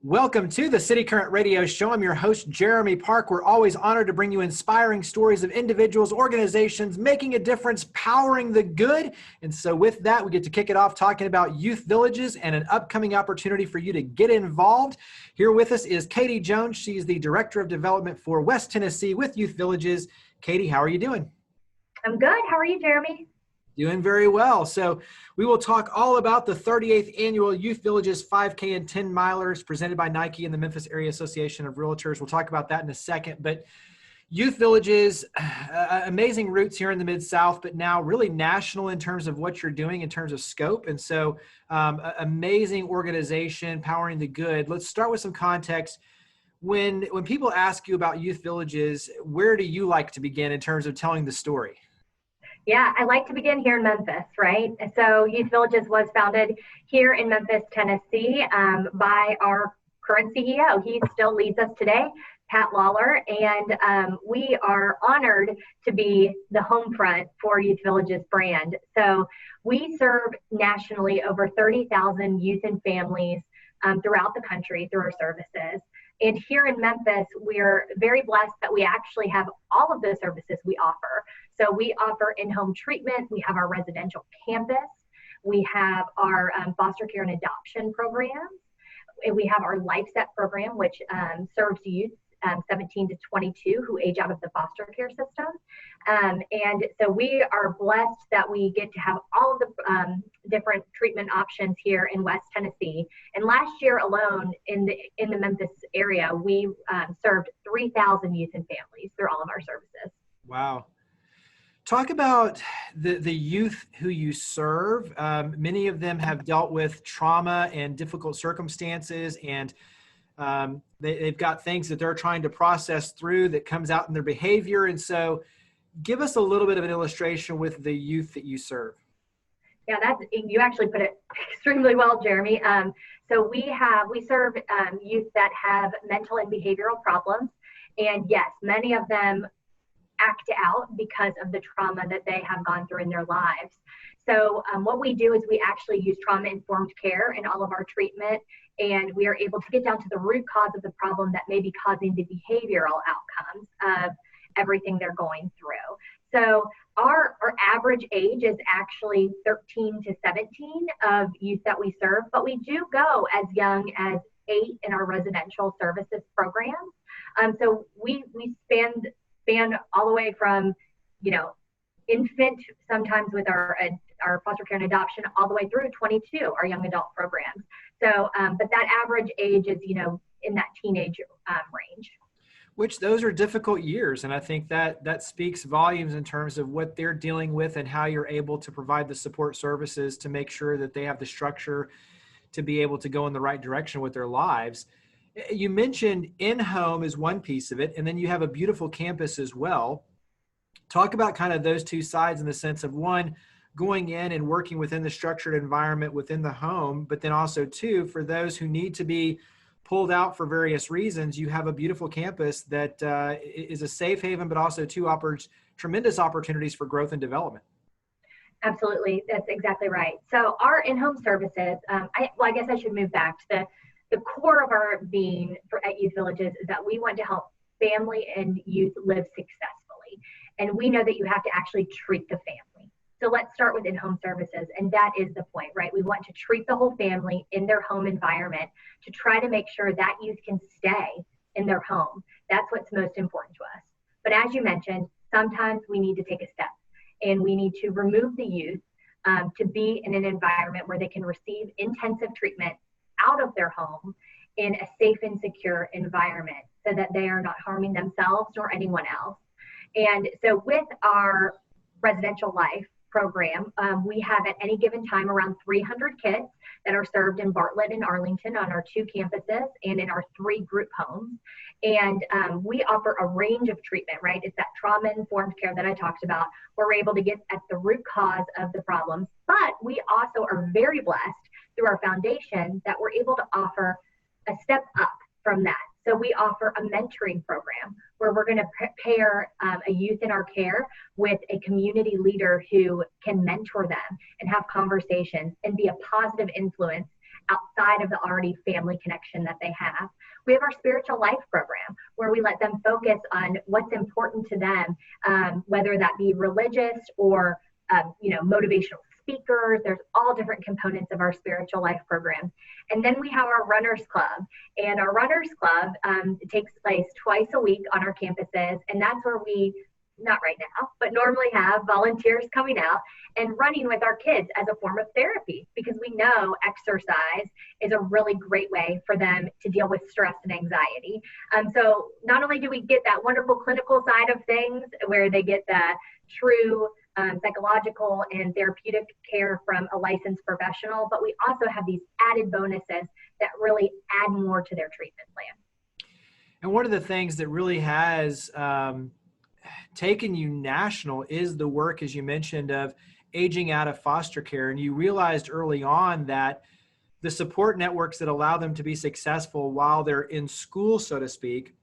Welcome to the City Current Radio Show. I'm your host, Jeremy Park. We're always honored to bring you inspiring stories of individuals, organizations, making a difference, powering the good. And so with that, we get to kick it off talking about youth villages and an upcoming opportunity for you to get involved. Here with us is Katie Jones. She's the Director of Development for West Tennessee with Youth Villages. Katie, how are you doing? I'm good. How are you, Jeremy? Doing very well. So we will talk all about the 38th Annual Youth Villages 5K and 10 Milers presented by Nike and the Memphis Area Association of Realtors. We'll talk about that in a second. But Youth Villages, amazing roots here in the Mid-South, but now really national in terms of what you're doing in terms of scope. And so amazing organization, powering the good. Let's start with some context. When people ask you about Youth Villages, where do you like to begin in terms of telling the story? Yeah, I like to begin here in Memphis, right? So Youth Villages was founded here in Memphis, Tennessee by our current CEO. He still leads us today, Pat Lawler, and we are honored to be the home front for Youth Villages brand. So we serve nationally over 30,000 youth and families throughout the country through our services. And here in Memphis, we're very blessed that we actually have all of the services we offer. So we offer in-home treatment, we have our residential campus, we have our foster care and adoption programs, and we have our LifeSet Program, which serves youth 17 to 22 who age out of the foster care system. And so we are blessed that we get to have all of the different treatment options here in West Tennessee. And last year alone in the Memphis area, we served 3,000 youth and families through all of our services. Wow. Talk about the youth who you serve. Many of them have dealt with trauma and difficult circumstances, and they've got things that they're trying to process through that comes out in their behavior. And so give us a little bit of an illustration with the youth that you serve. Yeah, you actually put it extremely well, Jeremy. So we serve youth that have mental and behavioral problems. And yes, many of them act out because of the trauma that they have gone through in their lives. So what we do is we actually use trauma-informed care in all of our treatment, and we are able to get down to the root cause of the problem that may be causing the behavioral outcomes of everything they're going through. So our average age is actually 13 to 17 of youth that we serve, but we do go as young as 8 in our residential services programs. So we span all the way from, infant, sometimes with our foster care and adoption, all the way through 22, our young adult programs. So, but that average age is, in that teenage range. Which those are difficult years. And I think that speaks volumes in terms of what they're dealing with and how you're able to provide the support services to make sure that they have the structure to be able to go in the right direction with their lives. You mentioned in-home is one piece of it, and then you have a beautiful campus as well. Talk about kind of those two sides in the sense of one, going in and working within the structured environment within the home, but then also two, for those who need to be pulled out for various reasons, you have a beautiful campus that is a safe haven, but also offers tremendous opportunities for growth and development. Absolutely. That's exactly right. So our in-home services, I guess I should move back to the core of our being at Youth Villages is that we want to help family and youth live successfully. And we know that you have to actually treat the family. So let's start with in-home services. And that is the point, right? We want to treat the whole family in their home environment to try to make sure that youth can stay in their home. That's what's most important to us. But as you mentioned, sometimes we need to take a step and we need to remove the youth to be in an environment where they can receive intensive treatment out of their home in a safe and secure environment so that they are not harming themselves or anyone else. And so with our residential life program, we have at any given time around 300 kids that are served in Bartlett and Arlington on our 2 campuses and in our 3 group homes. And we offer a range of treatment, right? It's that trauma-informed care that I talked about, where we're able to get at the root cause of the problems. But we also are very blessed through our foundation that we're able to offer a step up from that. So we offer a mentoring program where we're going to pair a youth in our care with a community leader who can mentor them and have conversations and be a positive influence outside of the already family connection that they have. We have our spiritual life program where we let them focus on what's important to them, whether that be religious or motivational speakers. There's all different components of our spiritual life program. And then we have our Runners Club. And our Runners Club takes place twice a week on our campuses. And that's where we, not right now, but normally have volunteers coming out and running with our kids as a form of therapy, because we know exercise is a really great way for them to deal with stress and anxiety. So not only do we get that wonderful clinical side of things where they get the true psychological and therapeutic care from a licensed professional, but we also have these added bonuses that really add more to their treatment plan. And one of the things that really has taken you national is the work, as you mentioned, of aging out of foster care. And you realized early on that the support networks that allow them to be successful while they're in school, so to speak,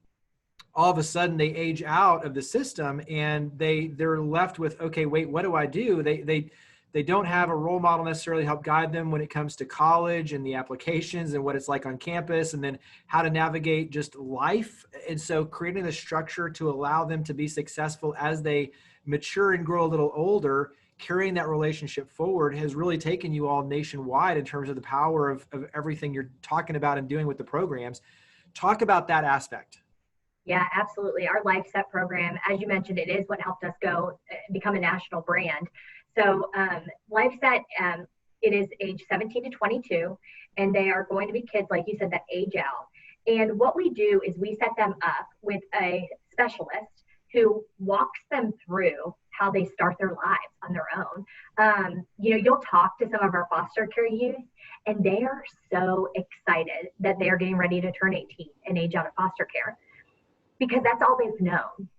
all of a sudden they age out of the system and they're left with, okay, wait, what do I do? They don't have a role model necessarily to help guide them when it comes to college and the applications and what it's like on campus, and then how to navigate just life. And so creating the structure to allow them to be successful as they mature and grow a little older, carrying that relationship forward, has really taken you all nationwide in terms of the power of everything you're talking about and doing with the programs. Talk about that aspect. Yeah, absolutely. Our LifeSet program, as you mentioned, it is what helped us become a national brand. So LifeSet, it is age 17 to 22, and they are going to be kids, like you said, that age out. And what we do is we set them up with a specialist who walks them through how they start their lives on their own. You'll talk to some of our foster care youth, and they are so excited that they are getting ready to turn 18 and age out of foster care, because that's all they've known.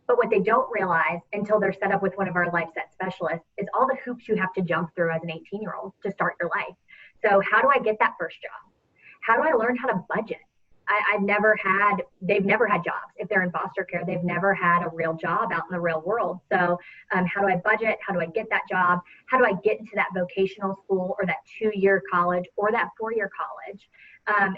But what they don't realize until they're set up with one of our LifeSet specialists is all the hoops you have to jump through as an 18-year-old to start your life. So how do I get that first job? How do I learn how to budget? They've never had jobs. If they're in foster care, they've never had a real job out in the real world. So how do I budget? How do I get that job? How do I get into that vocational school or that 2-year college or that 4-year college?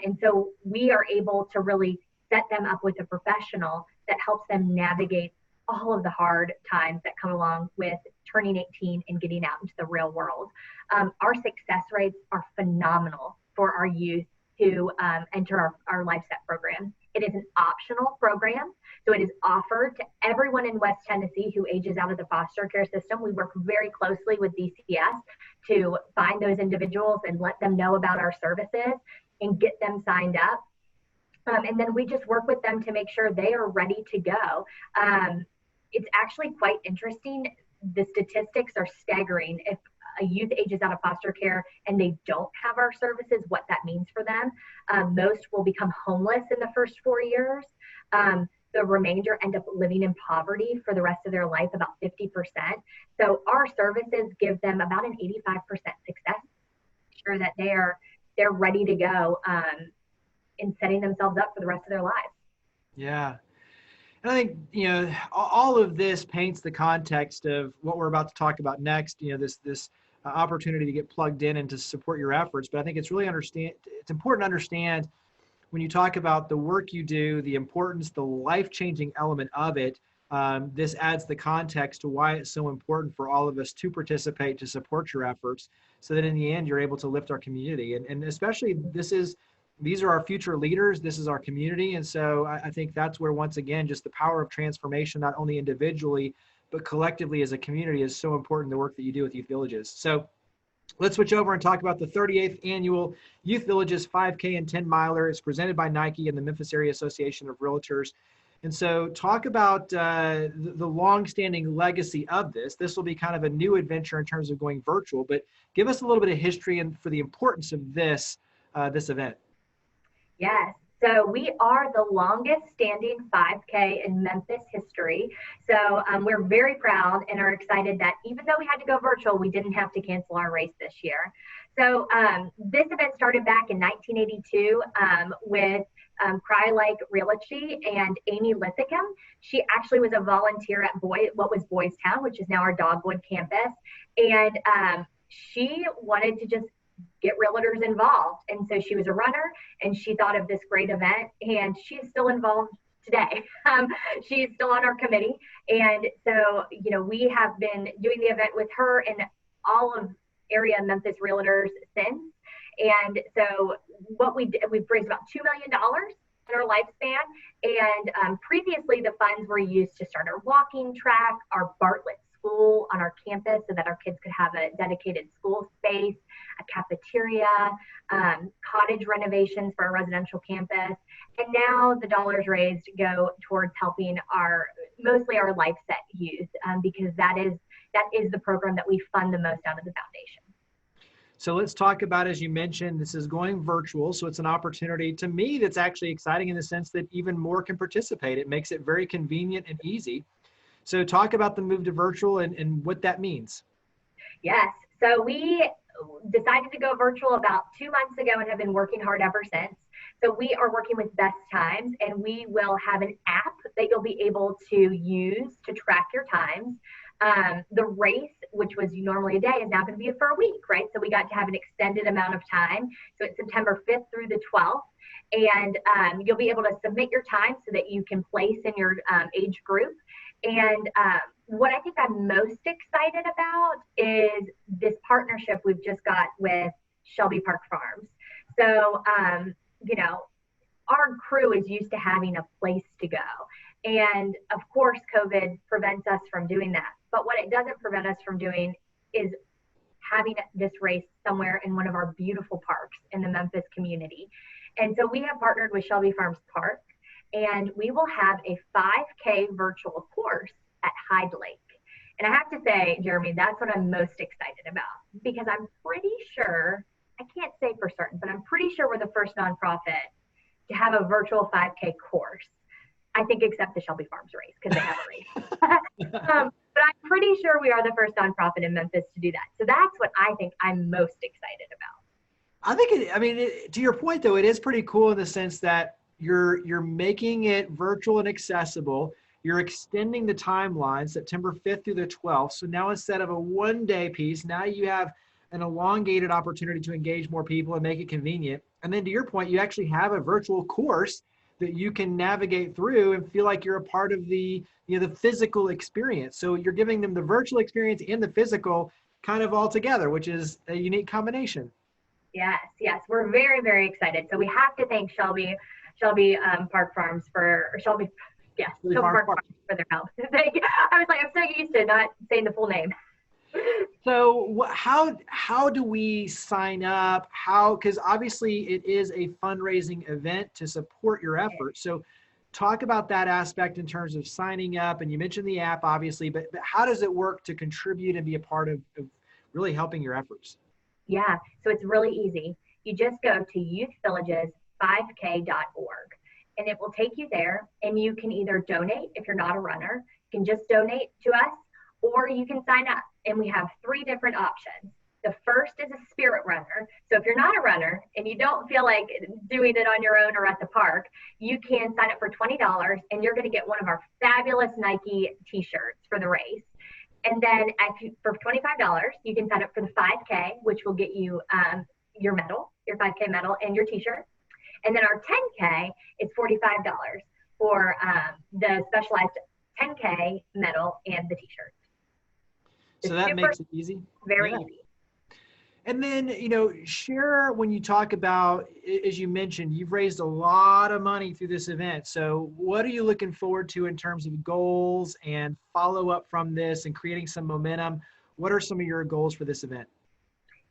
And so we are able to really set them up with a professional that helps them navigate all of the hard times that come along with turning 18 and getting out into the real world. Our success rates are phenomenal for our youth who enter our LifeSet program. It is an optional program, so it is offered to everyone in West Tennessee who ages out of the foster care system. We work very closely with DCS to find those individuals and let them know about our services and get them signed up. And then we just work with them to make sure they are ready to go. It's actually quite interesting. The statistics are staggering. If a youth ages out of foster care and they don't have our services, what that means for them. Most will become homeless in the first 4 years. The remainder end up living in poverty for the rest of their life, about 50%. So our services give them about an 85% success, sure that they're ready to go in setting themselves up for the rest of their lives. Yeah. And I think, all of this paints the context of what we're about to talk about next, this opportunity to get plugged in and to support your efforts. But I think it's important to understand when you talk about the work you do, the importance, the life-changing element of it. This adds the context to why it's so important for all of us to participate, to support your efforts, so that in the end, you're able to lift our community. And especially these are our future leaders. This is our community. And so I think that's where, once again, just the power of transformation, not only individually, but collectively as a community, is so important, the work that you do with Youth Villages. So let's switch over and talk about the 38th annual Youth Villages 5K and 10 miler. It's presented by Nike and the Memphis Area Association of Realtors. And so talk about the longstanding legacy of this. This will be kind of a new adventure in terms of going virtual, but give us a little bit of history and for the importance of this event. Yes. So we are the longest standing 5K in Memphis history. So we're very proud and are excited that even though we had to go virtual, we didn't have to cancel our race this year. So this event started back in 1982 with Cry Like Realty and Amy Lithicum. She actually was a volunteer at what was Boys Town, which is now our Dogwood campus. And she wanted to just get realtors involved. And so she was a runner and she thought of this great event, and she's still involved today. She's still on our committee. And so, we have been doing the event with her and all of area Memphis realtors since. And so what we did, we've raised about $2 million in our lifespan. And previously the funds were used to start our walking track, our Bartlett school on our campus so that our kids could have a dedicated school space, a cafeteria, cottage renovations for our residential campus. And now the dollars raised go towards helping mostly our LifeSet youth, because that is the program that we fund the most out of the foundation. So let's talk about, as you mentioned, this is going virtual. So it's an opportunity to me that's actually exciting in the sense that even more can participate. It makes it very convenient and easy. So talk about the move to virtual and what that means. Yes. So we decided to go virtual about 2 months ago and have been working hard ever since. So we are working with Best Times, and we will have an app that you'll be able to use to track your times. The race, which was normally a day, is now going to be for a week, right? So we got to have an extended amount of time. So it's September 5th through the 12th. And you'll be able to submit your time so that you can place in your age group. And what I think I'm most excited about is this partnership we've just got with Shelby Park Farms. So, our crew is used to having a place to go. And of course, COVID prevents us from doing that. But what it doesn't prevent us from doing is having this race somewhere in one of our beautiful parks in the Memphis community. And so we have partnered with Shelby Farms Park, and we will have a 5K virtual course at Hyde Lake. And I have to say, Jeremy, that's what I'm most excited about, because I'm pretty sure, I can't say for certain, but I'm pretty sure we're the first nonprofit to have a virtual 5K course. I think except the Shelby Farms race, because they have a race. But I'm pretty sure we are the first nonprofit in Memphis to do that. So that's what I think I'm most excited about. I think, to your point though, it is pretty cool in the sense that you're making it virtual and accessible. You're extending the timeline, September 5th through the 12th. So now instead of a one-day piece, now you have an elongated opportunity to engage more people and make it convenient. And then to your point, you actually have a virtual course that you can navigate through and feel like you're a part of the physical experience. So you're giving them the virtual experience and the physical kind of all together, which is a unique combination. Yes. We're very, very excited. So we have to thank Shelby Park Farms for their help. I was like, I'm so used to not saying the full name. So how do we sign up? Because obviously it is a fundraising event to support your efforts. So talk about that aspect in terms of signing up. And you mentioned the app, obviously, but how does it work to contribute and be a part of really helping your efforts? Yeah, so it's really easy. You just go to youthvillages5k.org, and it will take you there, and you can either donate if you're not a runner. You can just donate to us, or you can sign up. And we have 3 different options. The first is a spirit runner. So if you're not a runner and you don't feel like doing it on your own or at the park, you can sign up for $20, and you're going to get one of our fabulous Nike t-shirts for the race. And then for $25, you can sign up for the 5K, which will get you your medal, your 5K medal, and your t-shirt. And then our 10K is $45 for the specialized 10K medal and the t-shirt. So that makes it easy. Very easy. And then, share when you talk about, as you mentioned, you've raised a lot of money through this event. So what are you looking forward to in terms of goals and follow up from this and creating some momentum? What are some of your goals for this event?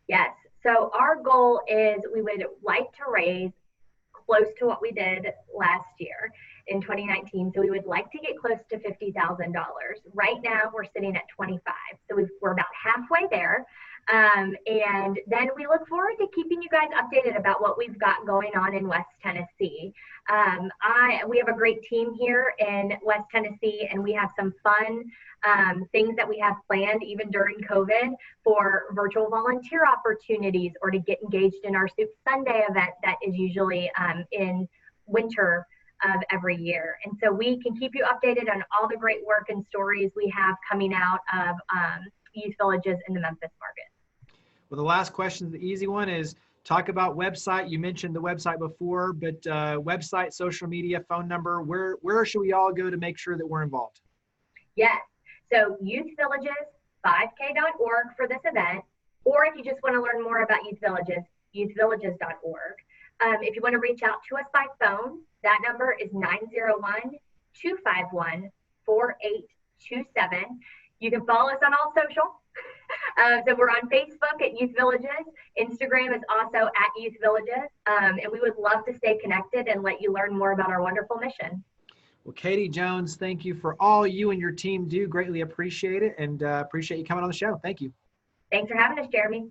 Yes. So our goal is we would like to raise close to what we did last year in 2019. So we would like to get close to $50,000. Right now we're sitting at 25. So we're about halfway there. And then we look forward to keeping you guys updated about what we've got going on in West Tennessee. We have a great team here in West Tennessee, and we have some fun things that we have planned even during COVID for virtual volunteer opportunities, or to get engaged in our Soup Sunday event that is usually in winter of every year. And so we can keep you updated on all the great work and stories we have coming out of Youth Villages in the Memphis market. Well, the last question, the easy one, is talk about website. You mentioned the website before, but website, social media, phone number, where should we all go to make sure that we're involved? Yes. So youthvillages5k.org for this event, or if you just want to learn more about Youth Villages, youthvillages.org. If you want to reach out to us by phone, that number is 901-251-4827. You can follow us on all social. So we're on Facebook at Youth Villages. Instagram is also at Youth Villages. And we would love to stay connected and let you learn more about our wonderful mission. Well, Katie Jones, thank you for all you and your team do. Greatly appreciate it, and appreciate you coming on the show. Thank you. Thanks for having us, Jeremy.